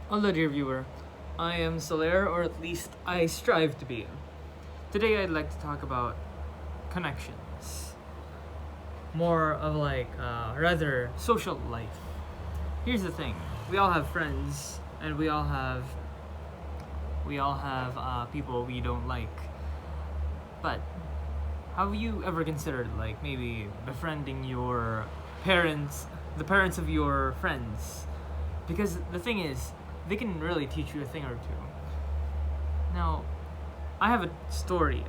Hello, dear viewer. I am Solaire, or at least I strive to be. Today, I'd like to talk about connections. More of rather social life. Here's the thing: we all have friends, and we all have people we don't like. But have you ever considered, like, maybe befriending your parents, the parents of your friends? Because the thing is, they can really teach you a thing or two. Now, I have a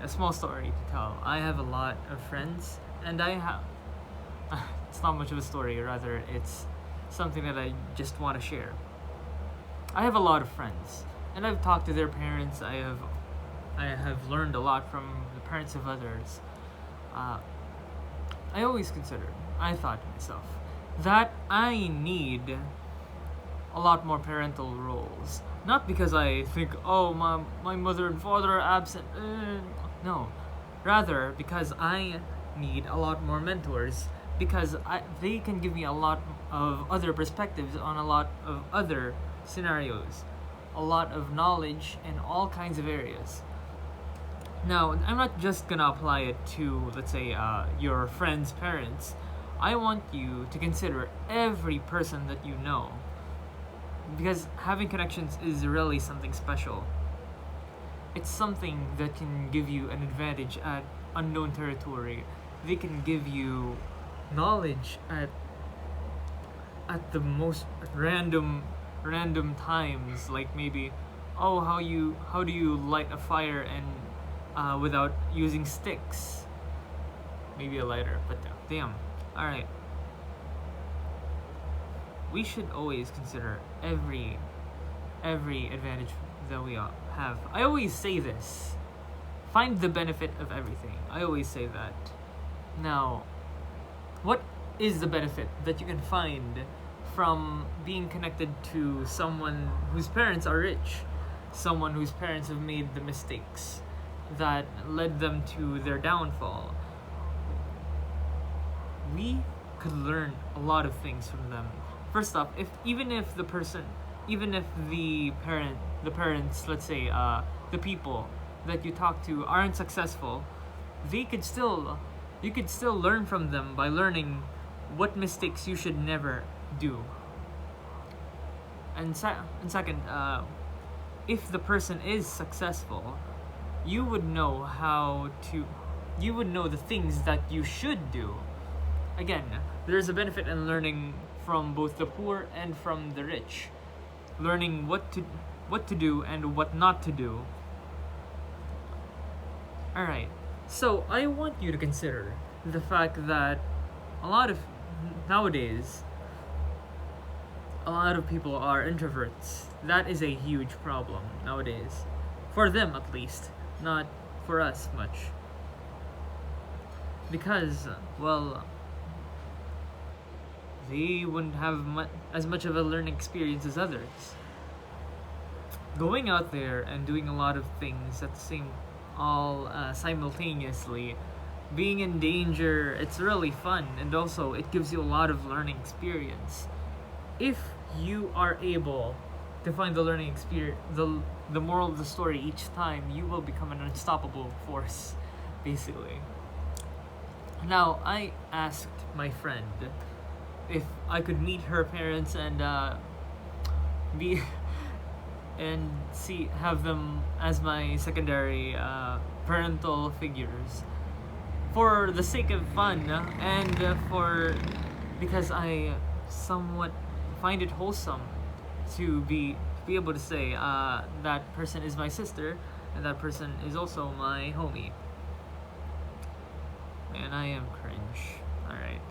small story to tell. I have a lot of friends, and I have. It's not much of a story, rather, it's something that I just want to share. I have a lot of friends, and I've talked to their parents. I have learned a lot from the parents of others. Uh, I thought to myself, that I need a lot more parental roles. Not because I think, oh, my mother and father are absent. No. Rather, because I need a lot more mentors. Because they can give me a lot of other perspectives on a lot of other scenarios. A lot of knowledge in all kinds of areas. Now, I'm not just gonna apply it to, let's say, your friend's parents. I want you to consider every person that you know, because having connections is really something special. It's something that can give you an advantage at unknown territory. They can give you knowledge at the most random times, like maybe, oh, how do you light a fire and without using sticks? Maybe a lighter, but damn. All right. We should always consider every advantage that we have. I always say this. Find the benefit of everything. I always say that. Now, what is the benefit that you can find from being connected to someone whose parents are rich? Someone whose parents have made the mistakes that led them to their downfall. We could learn a lot of things from them. First off, even if the parents, let's say, the people that you talk to aren't successful, you could still learn from them by learning what mistakes you should never do. And second, if the person is successful, you would know the things that you should do. Again, there's a benefit in learning from both the poor and from the rich. Learning what to do and what not to do. Alright, so I want you to consider the fact that nowadays, a lot of people are introverts. That is a huge problem nowadays. For them, at least. Not for us much. Because, well, they wouldn't have as much of a learning experience as others. Going out there and doing a lot of things at the same, all simultaneously, being in danger, it's really fun, and also it gives you a lot of learning experience. If you are able to find the learning experience, the moral of the story each time, you will become an unstoppable force, basically. Now, I asked my friend if I could meet her parents and be and have them as my secondary parental figures, for the sake of fun, and because I somewhat find it wholesome to be able to say that person is my sister and that person is also my homie. Man, I am cringe. Alright.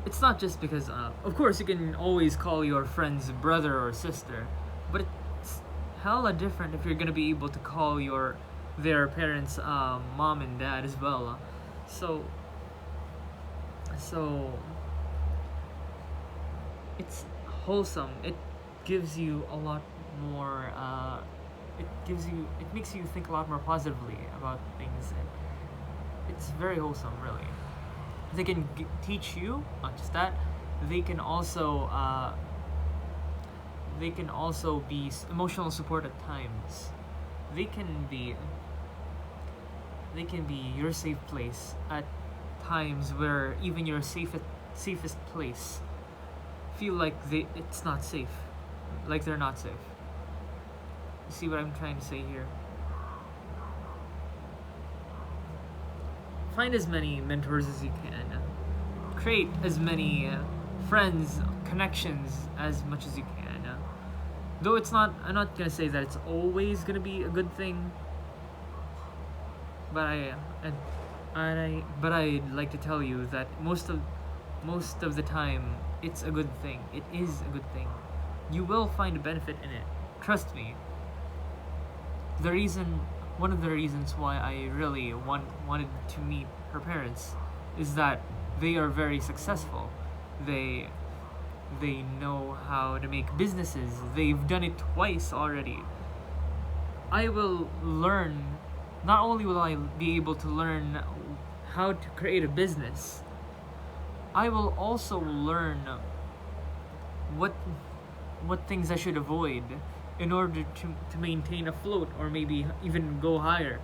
It's not just because, of course, you can always call your friends brother or sister, but it's hella different if you're gonna be able to call their parents mom and dad as well. So it's wholesome. It gives you a lot more. It makes you think a lot more positively about things. It's very wholesome, really. They can teach you, not just that, they can also they can also be emotional support at times. They can be your safe place at times where even your safest place feel like it's not safe, like they're not safe. You see what I'm trying to say here? Find as many mentors as you can. Create as many friends, connections as much as you can. Though I'm not gonna say that it's always gonna be a good thing, but I'd like to tell you that most of the time it's a good thing. It is a good thing. You will find a benefit in it. Trust me. One of the reasons why I really wanted to meet her parents is that they are very successful. They know how to make businesses. They've done it twice already. I will learn, not only will I be able to learn how to create a business, I will also learn what things I should avoid in order to maintain afloat or maybe even go higher.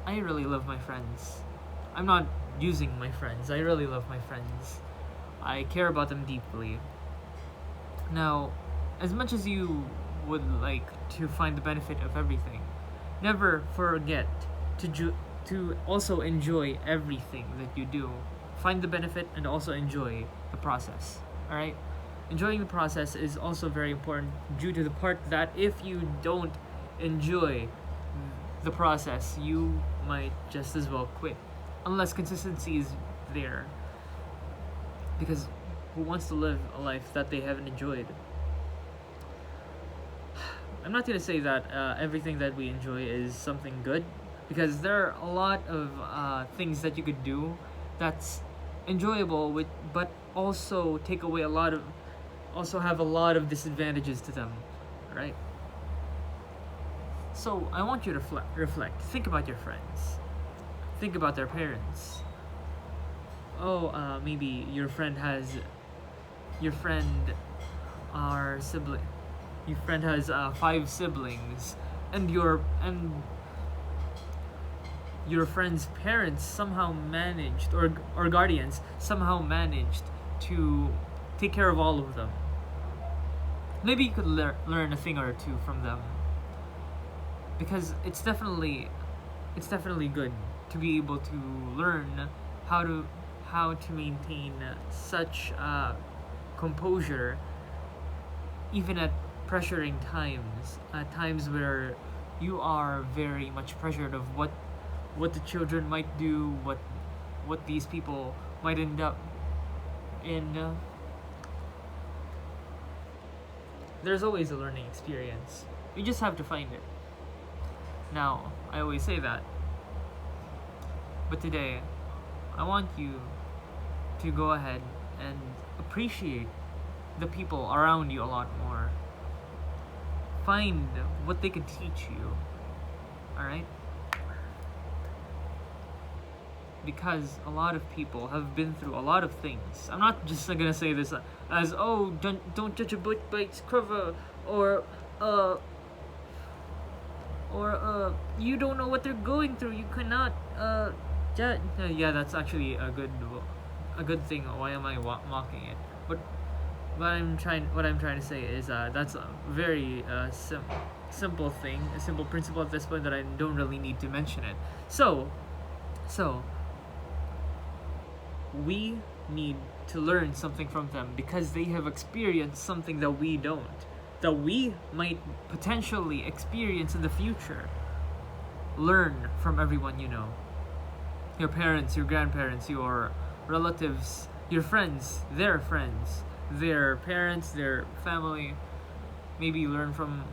I really love my friends. I'm not using my friends. I really love my friends. I care about them deeply. Now, as much as you would like to find the benefit of everything, never forget to also enjoy everything that you do. Find the benefit and also enjoy the process. Alright? Enjoying the process is also very important due to the part that if you don't enjoy the process, you might just as well quit. Unless consistency is there. Because who wants to live a life that they haven't enjoyed? I'm not going to say that everything that we enjoy is something good, because there are a lot of things that you could do that's enjoyable, but also also have a lot of disadvantages to them, right? So I want you to reflect. Think about your friends. Think about their parents. Maybe your friend has 5 siblings, and your friend's parents somehow managed, or guardians somehow managed to take care of all of them. Maybe you could learn a thing or two from them, because it's definitely good to be able to learn how to maintain such composure even at pressuring times, at times where you are very much pressured of what the children might do, what these people might end up in. There's always a learning experience. You just have to find it. Now, I always say that, but today, I want you to go ahead and appreciate the people around you a lot more. Find what they could teach you, alright? Because a lot of people have been through a lot of things. I'm not just gonna say this as, oh, don't judge a book by its cover, or you don't know what they're going through. You cannot judge. Yeah, that's actually a good thing. Why am I mocking it? But what I'm trying to say is that's a very simple thing, a simple principle at this point that I don't really need to mention it. So we need to learn something from them because they have experienced something that we don't, that we might potentially experience in the future. Learn from everyone you know. Your parents, your grandparents, your relatives, your friends, their parents, their family. Maybe learn from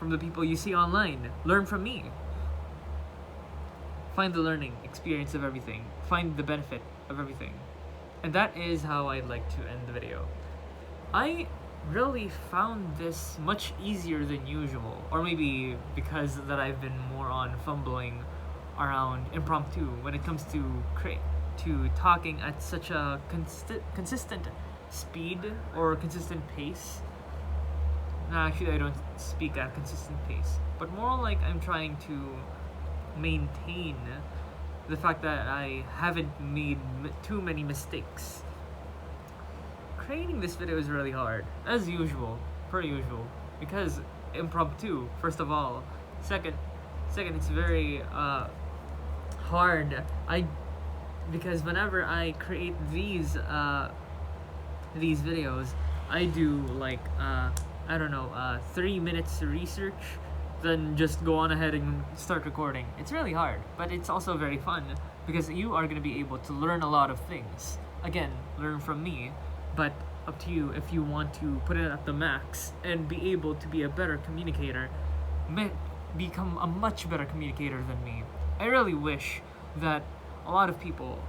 the people you see online. Learn from me. Find the learning experience of everything. Find the benefit of everything. And that is how I'd like to end the video. I really found this much easier than usual, or maybe because that I've been more on fumbling around impromptu when it comes to talking at such a consistent speed or consistent pace. No, actually, I don't speak at consistent pace, but more like I'm trying to maintain the fact that I haven't made too many mistakes. Creating this video is really hard, as usual, per usual, because impromptu. First of all, second, it's very hard. Because whenever I create these videos, I do like I don't know 3 minutes research, then just go on ahead and start recording. It's really hard, but it's also very fun because you are gonna be able to learn a lot of things. Again, learn from me, but up to you if you want to put it at the max and be able to be a better communicator, become a much better communicator than me. I really wish that a lot of people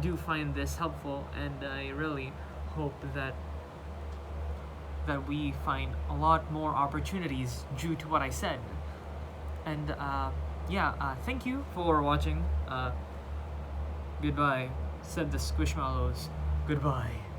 do find this helpful, and I really hope that we find a lot more opportunities due to what I said. And thank you for watching. Goodbye, said the Squishmallows. Goodbye.